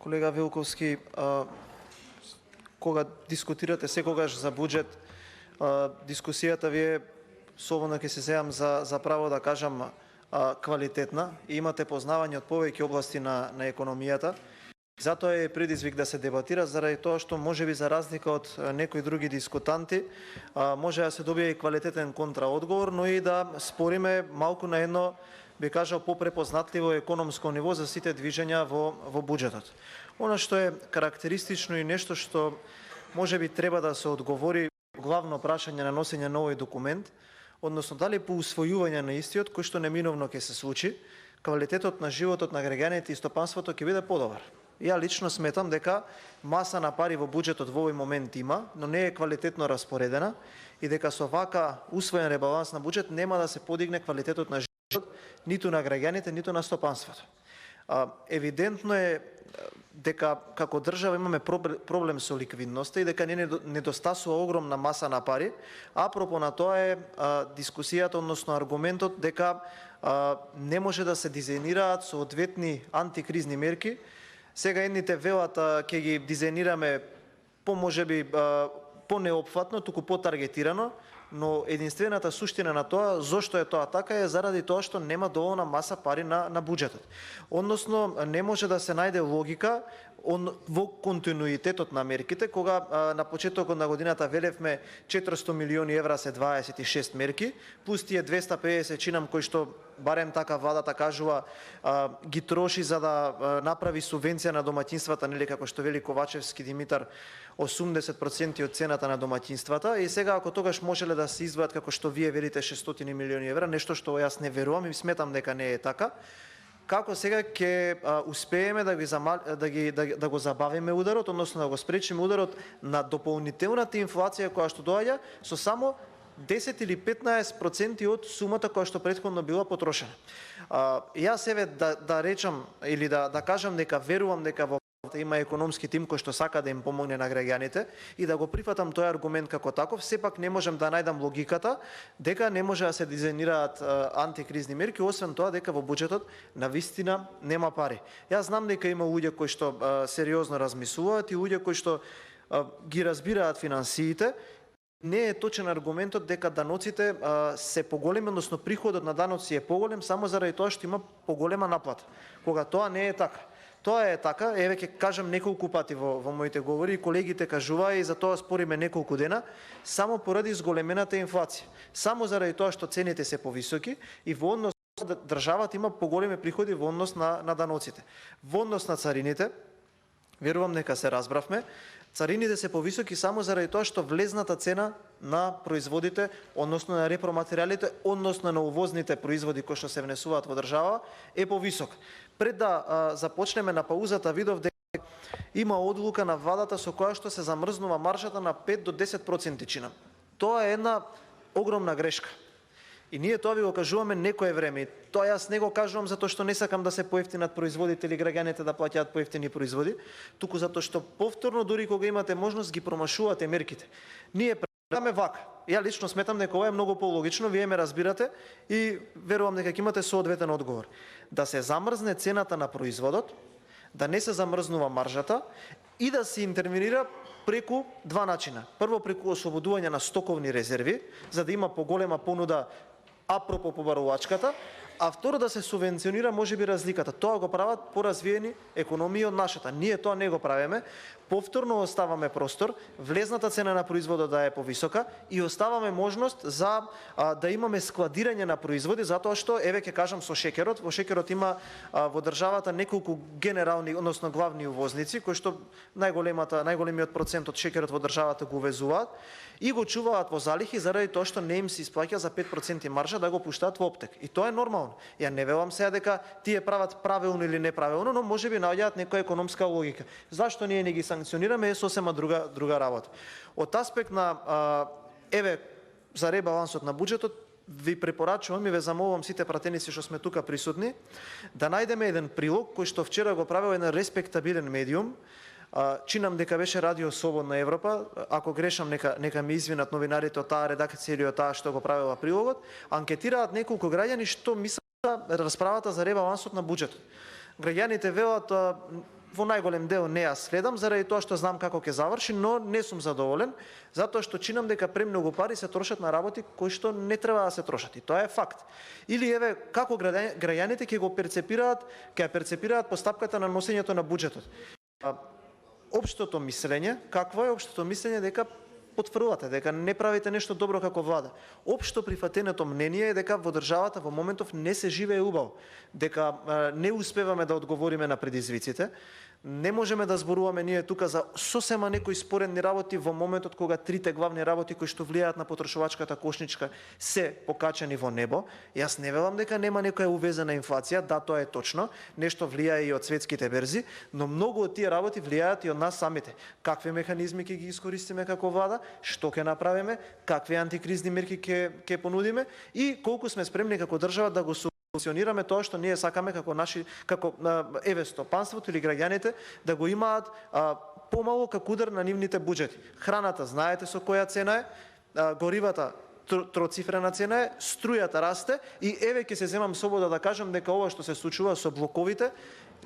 Колега Велковски, кога дискутирате секогаш за буџет, дискусијата ви е, слободно ќе се земам за право да кажам, квалитетна и имате познавање од повеќе области на економијата. Затоа е предизвик да се дебатира, заради тоа што можеби за разлика од некои други дискутанти, може да се добие и квалитетен контраодговор, но и да спориме малку на едно, би кажал, попрепознатливо економско ниво за сите движења во буџетот. Она што е карактеристично и нешто што можеби треба да се одговори главно прашање на носење на овој документ, односно дали по усвојување на истиот, кој што неминовно ќе се случи, квалитетот на животот на граѓаните и стопанството ќе биде подобар. Ја лично сметам дека маса на пари во буџетот во овој момент има, но не е квалитетно распоредена и дека со вака усвоен ребаланс на буџет нема да се подигне квалитетот на животот ниту на граѓаните, ниту на стопанството. Евидентно е дека како држава имаме проблем со ликвидноста и дека не недостасува огромна маса на пари. Апропо на тоа е дискусијата, односно аргументот дека не може да се дизајнираат соодветни антикризни мерки. Сега едните велат ќе ги дизајнираме можеби по-неопфатно, туку по-таргетирано, но единствената суштина на тоа, зошто е тоа така, е заради тоа што нема доволна маса пари на буџетот. Односно, не може да се најде логика во континуитетот на мерките, кога на почетокот на годината велевме 400 милиони евра се 26 мерки, плюс тие 250 чинам кои што барем така владата кажува ги троши за да направи субвенција на домаќинствата, нели како што вели Ковачевски Димитар, 80% од цената на домаќинствата. И сега ако тогаш можеле да се издвојат како што вие велите 600 милиони евра, нешто што јас не верувам и сметам дека не е така, како сега ќе успееме да го забавиме ударот, односно да го спречиме ударот на дополнителната инфлација која што доаѓа со само 10 или 15% од сумата која што претходно била потрошена. Јас еве да речам или да кажам дека верувам дека во има економски тим кој што сака да им помогне на граѓаните и да го прифатам тој аргумент како таков, сепак не можам да најдам логиката дека не може да се дизајнираат антикризни мерки, освен тоа дека во буџетот навистина нема пари. Јас знам дека има луѓе кои што сериозно размислуваат и луѓе кои што ги разбираат финансиите. Не е точен аргументот дека даноците се поголеми, односно приходот на даноци е поголем само заради тоа што има поголема наплата. Кога тоа не е така. Тоа е така, еве ќе кажам неколку пати во моите говори и колегите кажуваа и за тоа спориме неколку дена, само поради зголемената инфлација. Само заради тоа што цените се повисоки и во однос државата има поголеми приходи во однос на даноците. Во однос на царините, верувам дека се разбравме, царините се повисоки само заради тоа што влезната цена на производите, односно на репроматеријалите, односно на увозните производи кои што се внесуваат во држава, е повисок. Пред да започнеме на паузата, видов дека има одлука на владата со која што се замрзнува маржата на 5 до 10% чина. Тоа е една огромна грешка. И ние тоа ви го кажуваме некое време. И тоа јас не го кажувам затоа што не сакам да се поевтинат производите или граѓаните да плаќаат поевтини производи, туку затоа што повторно, дури кога имате можност, ги промашувате мерките. Ние предлагаме вака. Ја лично сметам дека ова е многу пологично, вие ме разбирате и верувам дека ќе имате соодветен одговор. Да се замрзне цената на производот, да не се замрзнува маржата и да се интервенира преку два начина. Прво, преку ослободување на стоковни резерви, за да има поголема понуда апропо побарувачката, а второ да се субвенционира можеби разликата. Тоа го прават поразвиени економии од нашата. Ние тоа не го правиме. Повторно оставаме простор, влезната цена на производот да е повисока и оставаме можност за да имаме складирање на производи, затоа што, еве ќе кажам со шеќерот, во шеќерот има во државата неколку генерални, односно главни увозници, кои што најголемиот процент од шеќерот во државата го увезуваат и го чуваат во залихи заради тоа што не им се исплаќа за 5% маржа да го пуштаат во оптек. И тоа е нормално. Ја не велам сега дека тие прават правилно или неправилно, но можеби наоѓаат некоја економска логика. Зашто ние не ги санкционираме е сосема друга работа. Од аспект на еве за ребалансот на буџетот ви препорачувам и ве замолувам сите пратеници што сме тука присутни да најдеме еден прилог кој што вчера го правил еден респектабилен медиум. Чинам дека беше Радио Слободна Европа, ако грешам нека ми извинат новинарите од таа редакција или од таа што го правила прилогот, анкетираат неколку граѓани што мислат расправата за ребалансот на буџетот. Граѓаните велат во најголем дел не ја следам заради тоа што знам како ќе заврши, но не сум задоволен затоа што чинам дека премногу пари се трошат на работи кои што не треба да се трошат и тоа е факт. Или еве како граѓаните ќе го перцепираат, ќе ја перцепираат постапката на носењето на буџетот. Општото мислење, какво е општото мислење дека потврдувате дека не правите нешто добро како влада. Општо прифатеното мнение е дека во државата во моментов не се живее убаво, дека не успеваме да одговориме на предизвиците. Не можеме да зборуваме ние тука за сосема некои споредни работи во моментот кога трите главни работи кои што влијаат на потрошувачката кошничка се покачени во небо. Јас не велам дека нема некоја увезена инфлација, да, тоа е точно, нешто влијае и од светските берзи, но многу од тие работи влијаат и од нас самите. Какви механизми ќе ги искористиме како влада, што ќе направиме, какви антикризни мерки ќе понудиме и колку сме спремни како држава да го функционираме тоа што ние сакаме како еве стопанството или граѓаните да го имаат помалку како удар на нивните буџети. Храната знаете со која цена е, горивата троцифрена цена е, струјата расте и еве ќе се земам слобода да кажам дека ова што се случува со блоковите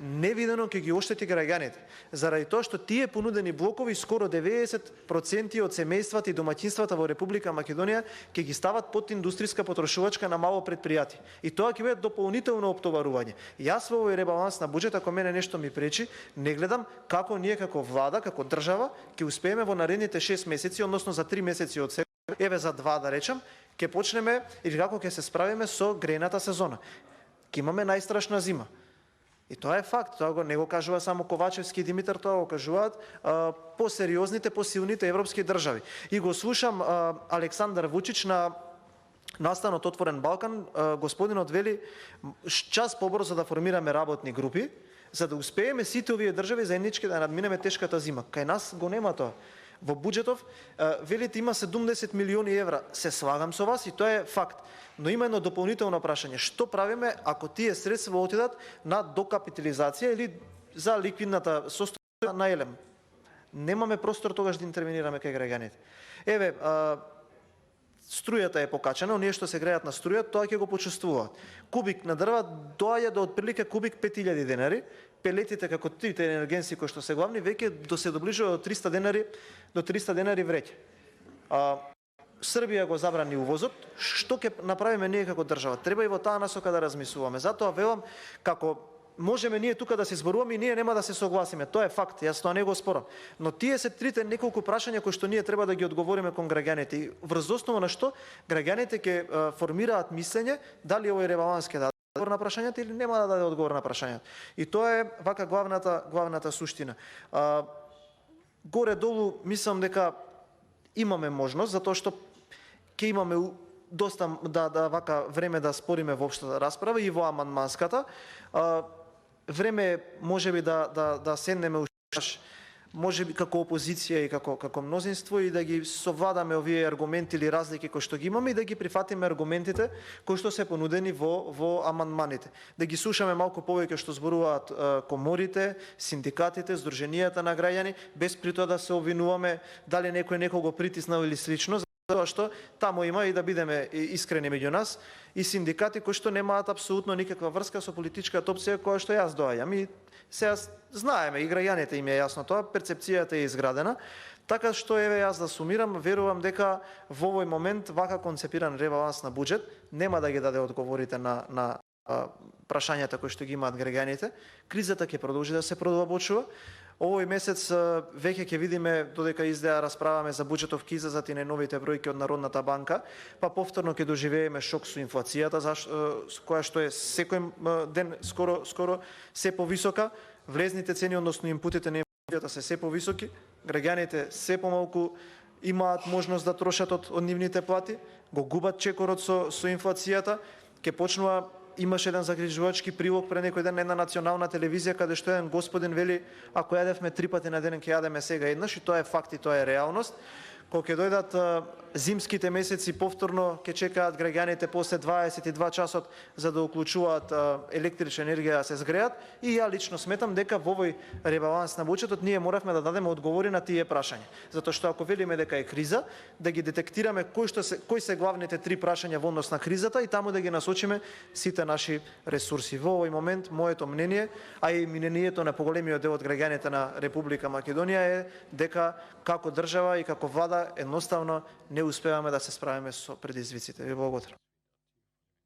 невидено ќе ги оштети граѓаните. Заради тоа што тие понудени блокови скоро 90% од семејствата и домаќинствата во Република Македонија ќе ги стават под индустријска потрошувачка на мало претпријатие. И тоа ќе биде дополнително оптоварување. Јас во овој ребаланс на буџет, ако мене нешто ми пречи, не гледам како ние како влада, како држава ќе успееме во наредните 6 месеци, односно за 3 месеци од сега, еве за 2 да речам, ќе почнеме или како ќе се справиме со грејната сезона. Ќе имаме најстрашна зима. И тоа е факт, тоа не го кажува само Ковачевски и Димитар, тоа го кажуваат посериозните, посилните европски држави. И го слушам Александар Вучич на настанот Отворен Балкан, господинот вели час побрзо да формираме работни групи, за да успееме сите овие држави заеднички да надминеме тешката зима. Кај нас го нема тоа. Во буџетов велите има 70 милиони евра. Се слагам со вас и тоа е факт. Но има едно дополнително прашање. Што правиме ако тие средства отидат на докапитализација или за ликвидната состојба на Елем? Немаме простор тогаш да интервенираме кај граѓаните. Еве, струјата е покачена, оние што се грејат на струја, тоа ќе го почувствуваат. Кубик на дрва доаѓа до отприлика кубик 5000 денари, пелетите како трите енергенси кои што се главни веќе се доближува до 300 денари вреќе. Србија го забрани увозот, што ќе направиме ние како држава? Треба и во таа насока да размислуваме. Затоа велам како можеме ние тука да се зборуваме и ние нема да се согласиме. Тоа е факт, јас тоа не го спорам. Но тие се трите неколку прашања кои што ние треба да ги одговориме кон граѓаните. И врз основа на што граѓаните ќе формираат мислење дали овој ребаланс ќе даде одговор на прашањата или нема да даде одговор на прашањата. И тоа е вака главната суштина. Горе долу мислам дека имаме можност затоа што ќе имаме доста вака време да спориме во општата расправа и во амандманската. Време можеби да седнеме можеби како опозиција и како мнозинство и да ги совладаме овие аргументи или разлики кои што ги имаме и да ги прифатиме аргументите кои што се понудени во амандманите. Да ги слушаме малку повеќе што зборуваат коморите, синдикатите, здруженијата на граѓани, без при тоа да се обвинуваме дали некој некого притиснал или слично. Тоа што таму има и да бидеме искрени меѓу нас и синдикати кои што немаат апсолутно никаква врска со политичката опција која што јас доаѓам. И сега знаеме и граѓаните им е јасно тоа, перцепцијата е изградена. Така што еве јас да сумирам, верувам дека во овој момент вака концепиран ребаланс на буџет нема да ги даде одговорите на прашањата кои што ги имаат граѓаните. Кризата ќе продолжи да се продлабочува. Овој месец веќе ќе видиме, додека излеа расправаме за буџетов, ќе излезат и најновите бројки од Народната банка, па повторно ќе доживееме шок со инфлацијата, која што е секој ден скоро се повисока, влезните цени, односно импутите на инфлацијата се повисоки, граѓаните се помалку имаат можност да трошат од нивните плати, го губат чекорот со инфлацијата, ќе почнува. Имаше еден загрижувачки прилог пред некој ден на една национална телевизија каде што еден господин вели ако јадевме 3 пати на ден ќе јадеме сега еднаш и тоа е факт и тоа е реалност. Кога ќе дојдат зимските месеци повторно ќе чекаат граѓаните после 22 часот за да уклучуваат електрична енергија да се згреат и ја лично сметам дека во овој ребаланс на буџетот ние моравме да дадеме одговори на тие прашања. Затоа што ако велиме дека е криза, да ги детектираме кои се главните три прашања во однос на кризата и таму да ги насочиме сите наши ресурси. Во овој момент моето мнение, а и мнението на поголемиот дел од граѓаните на Република Македонија е дека како држава и како влада едноставно не успеваме да се справиме со предизвиците. Ви благодарам.